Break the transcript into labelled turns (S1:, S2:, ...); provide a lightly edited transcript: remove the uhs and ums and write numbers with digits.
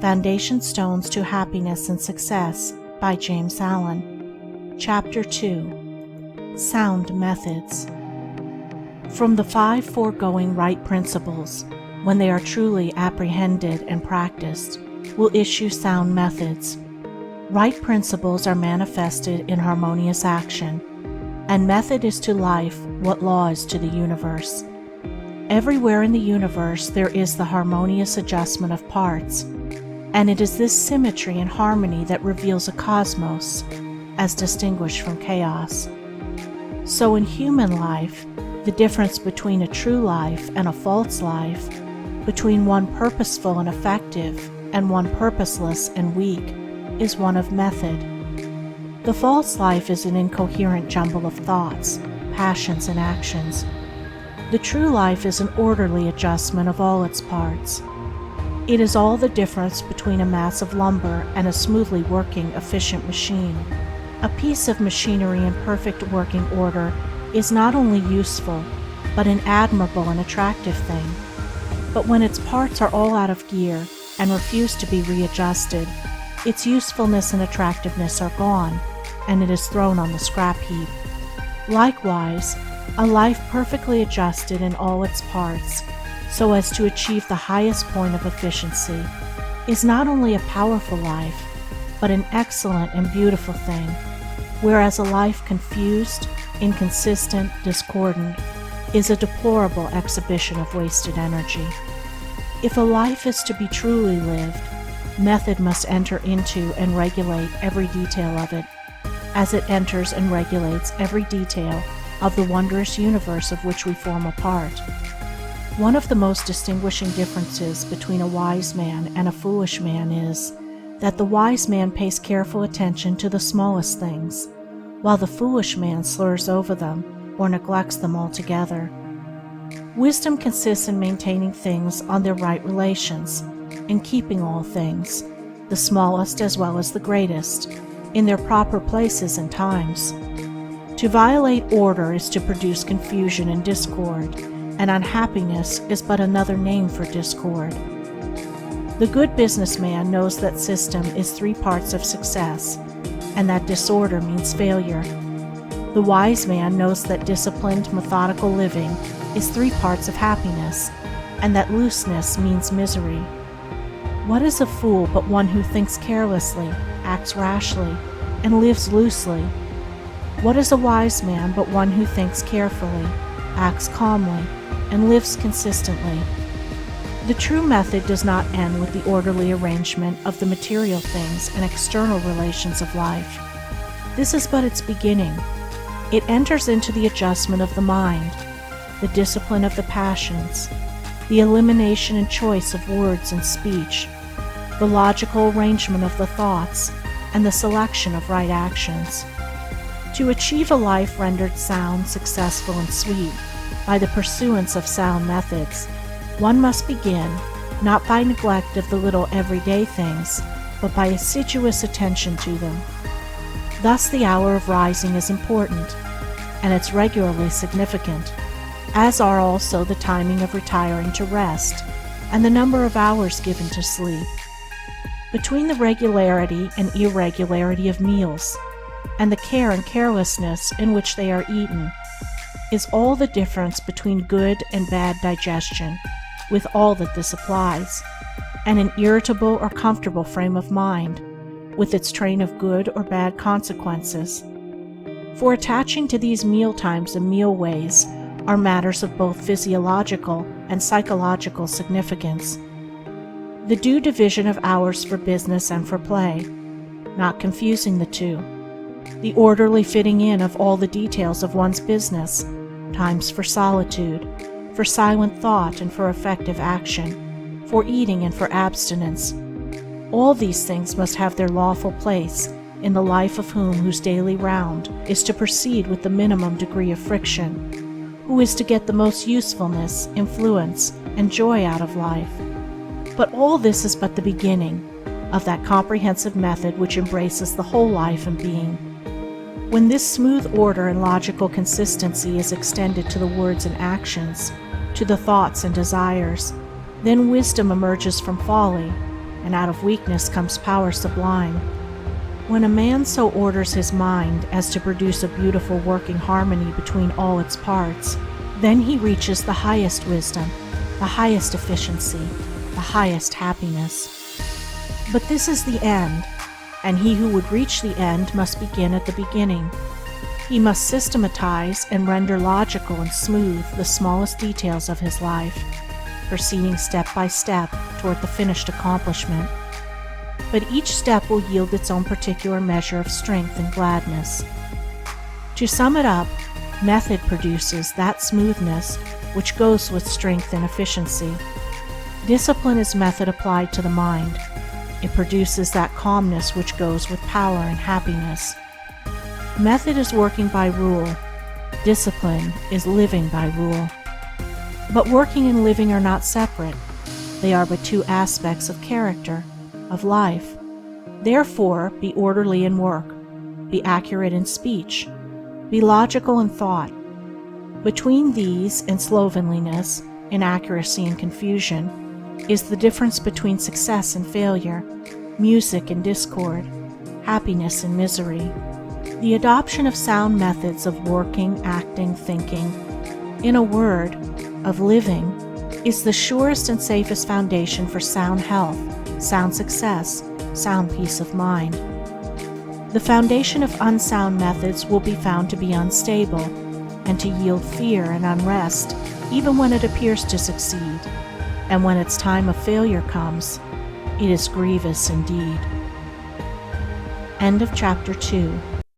S1: Foundation Stones to Happiness and Success by James Allen. Chapter 2. Sound Methods. From the 5 foregoing right principles, when they are truly apprehended and practiced, will issue sound methods. Right principles are manifested in harmonious action, and method is to life what law is to the universe. Everywhere in the universe there is the harmonious adjustment of parts, and it is this symmetry and harmony that reveals a cosmos, as distinguished from chaos. So in human life, the difference between a true life and a false life, between one purposeful and effective and one purposeless and weak, is one of method. The false life is an incoherent jumble of thoughts, passions, and actions. The true life is an orderly adjustment of all its parts. It is all the difference between a mass of lumber and a smoothly working, efficient machine. A piece of machinery in perfect working order is not only useful, but an admirable and attractive thing. But when its parts are all out of gear and refuse to be readjusted, its usefulness and attractiveness are gone, and it is thrown on the scrap heap. Likewise, a life perfectly adjusted in all its parts, so as to achieve the highest point of efficiency, is not only a powerful life, but an excellent and beautiful thing, whereas a life confused, inconsistent, discordant, is a deplorable exhibition of wasted energy. If a life is to be truly lived, method must enter into and regulate every detail of it, as it enters and regulates every detail of the wondrous universe of which we form a part. One of the most distinguishing differences between a wise man and a foolish man is that the wise man pays careful attention to the smallest things, while the foolish man slurs over them or neglects them altogether. Wisdom consists in maintaining things on their right relations, in keeping all things, the smallest as well as the greatest, in their proper places and times. To violate order is to produce confusion and discord, and unhappiness is but another name for discord. The good businessman knows that system is 3 parts of success, and that disorder means failure. The wise man knows that disciplined, methodical living is 3 parts of happiness, and that looseness means misery. What is a fool but one who thinks carelessly, acts rashly, and lives loosely? What is a wise man but one who thinks carefully, acts calmly, and lives consistently? The true method does not end with the orderly arrangement of the material things and external relations of life. This is but its beginning. It enters into the adjustment of the mind, the discipline of the passions, the elimination and choice of words and speech, the logical arrangement of the thoughts, and the selection of right actions. To achieve a life rendered sound, successful, and sweet by the pursuance of sound methods, one must begin not by neglect of the little everyday things, but by assiduous attention to them. Thus the hour of rising is important, and it's regularly significant, as are also the timing of retiring to rest, and the number of hours given to sleep. Between the regularity and irregularity of meals, and the care and carelessness in which they are eaten, is all the difference between good and bad digestion, with all that this applies, and an irritable or comfortable frame of mind, with its train of good or bad consequences. For attaching to these meal times and meal ways are matters of both physiological and psychological significance. The due division of hours for business and for play, not confusing the two. The orderly fitting in of all the details of one's business, times for solitude, for silent thought and for effective action, for eating and for abstinence. All these things must have their lawful place in the life of whose daily round is to proceed with the minimum degree of friction, who is to get the most usefulness, influence, and joy out of life. But all this is but the beginning of that comprehensive method which embraces the whole life and being. When this smooth order and logical consistency is extended to the words and actions, to the thoughts and desires, then wisdom emerges from folly, and out of weakness comes power sublime. When a man so orders his mind as to produce a beautiful working harmony between all its parts, then he reaches the highest wisdom, the highest efficiency, the highest happiness. But this is the end, and he who would reach the end must begin at the beginning. He must systematize and render logical and smooth the smallest details of his life, proceeding step by step toward the finished accomplishment. But each step will yield its own particular measure of strength and gladness. To sum it up, method produces that smoothness which goes with strength and efficiency. Discipline is method applied to the mind. It produces that calmness which goes with power and happiness. Method is working by rule. Discipline is living by rule. But working and living are not separate. They are but two aspects of character, of life. Therefore, be orderly in work, be accurate in speech, be logical in thought. Between these and slovenliness, inaccuracy and confusion, is the difference between success and failure, music and discord, happiness and misery. The adoption of sound methods of working, acting, thinking, in a word, of living, is the surest and safest foundation for sound health, sound success, sound peace of mind. The foundation of unsound methods will be found to be unstable and to yield fear and unrest even when it appears to succeed, and when its time of failure comes, it is grievous indeed. End of chapter 2.